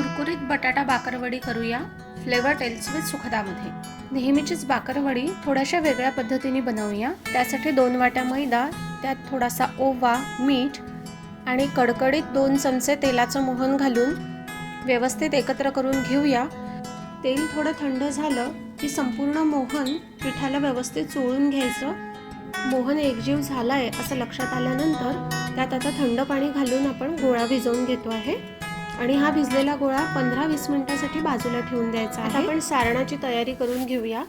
कुरकुरीत बटाटा बाकरवडी करूया फ्लेवर टेल्स विथ सुखदामध्ये। नेहमीचीच बाकरवडी थोड्याशा वेगळ्या पद्धतीने बनवूया। त्यासाठी 2 वाट्या मैदा, त्यात थोडासा ओवा, मीठ आणि कडकडीत 2 चमचे तेलाचं मोहन घालून व्यवस्थित एकत्र करून घेऊया। तेल थोडं थंड झालं की संपूर्ण मोहन पिठाला व्यवस्थित चोळून घ्यायचं। मोहन एकजीव झालाय असं लक्षात आल्यानंतर त्यात आता थंड पाणी घालून आपण गोळा भिजवून घेतो आहे आणि हा भिजलेला गोळा 15-20 मिनिटांसाठी बाजूला ठेवून द्यायचा आहे। आपण सारणाची तयारी करून घेऊया।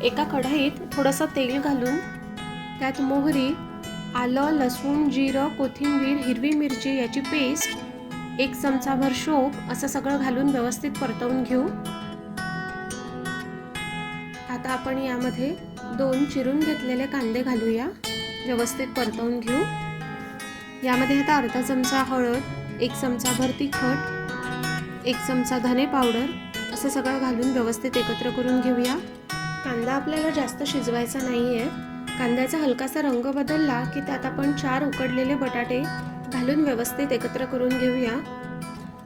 एका कढईत थोडंसं तेल घालून त्यात मोहरी, आलं, लसूण, जिरं, कोथिंबीर, हिरवी मिरची याची पेस्ट, 1 चमचाभर शोप असं सगळं घालून व्यवस्थित परतवून घेऊ। आता आपण यामध्ये 2 चिरून घेतलेले कांदे घालूया, व्यवस्थित परतवून घेऊ। यामध्ये आता अर्धा चमचा हळद, 1 चमचाभर तिखट, 1 चमचा धने पावडर असं सगळं घालून व्यवस्थित एकत्र करून घेऊया। कांदा आपल्याला जास्त शिजवायचा नाहीये। कांद्याचा हलकासा रंग बदलला की त्यात आपण 4 उकडलेले बटाटे घालून व्यवस्थित एकत्र करून घेऊया।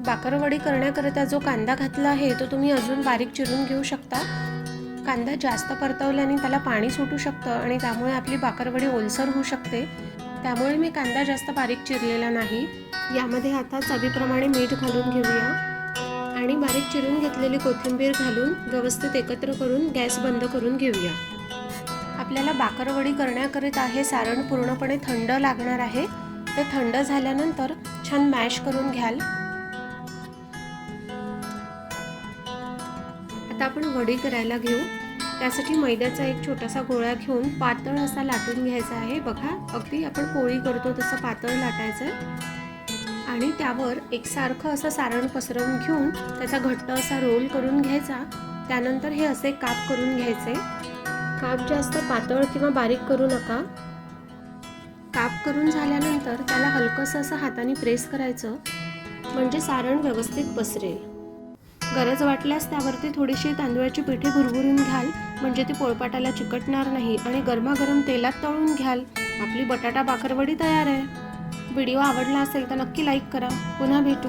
बाकरवडी करण्याकरिता जो कांदा घातला आहे तो तुम्ही अजून बारीक चिरून घेऊ शकता। कांदा जास्त परतवल्याने त्याला पाणी सुटू शकतं आणि त्यामुळे आपली बाकरवडी ओलसर होऊ शकते। त्यामुळे मी कांदा जास्त बारीक चिरलेला नाही। यामध्ये आता चवीप्रमाणे मीठ घालून घेऊया आणि बारीक चिरून घेतलेली कोथिंबीर घालून व्यवस्थित एकत्र करून गॅस बंद करून घेऊया। आपल्याला बाकरवडी करण्याकरिता हे सारण पूर्णपणे थंड लागणार आहे। ते थंड झाल्यानंतर छान मॅश करून घ्याल। आता आपण वडी करायला घेऊ। त्यासाठी मैद्याचा एक छोटासा गोळा घेऊन पातळ असा लाटून घ्यायचा आहे। बघा, अगदी आपण पोळी करतो तसं पातळ लाटायचं आणि त्यावर एकसारखं असं सारण पसरवून घेऊन त्याचा घट्ट असा रोल करून घ्यायचा। त्यानंतर हे असे काप करून घ्यायचे। काप जास्त पातळ किंवा बारीक करू नका। काप करून झाल्यानंतर त्याला हलकंसं असं हाताने प्रेस करायचं, म्हणजे सारण व्यवस्थित पसरेल। गरज वाटल्यास त्यावरती थोडीशी तांदूळाची पिठी भुरभुरून घ्याल, म्हणजे ती पोळपाटाला चिकटणार नाही आणि गरमागरम तेलात तळून घ्याल। आपली बटाटा बाकरवडी तयार आहे। व्हिडिओ आवडला असेल तर नक्की लाईक करा। पुन्हा भेटू।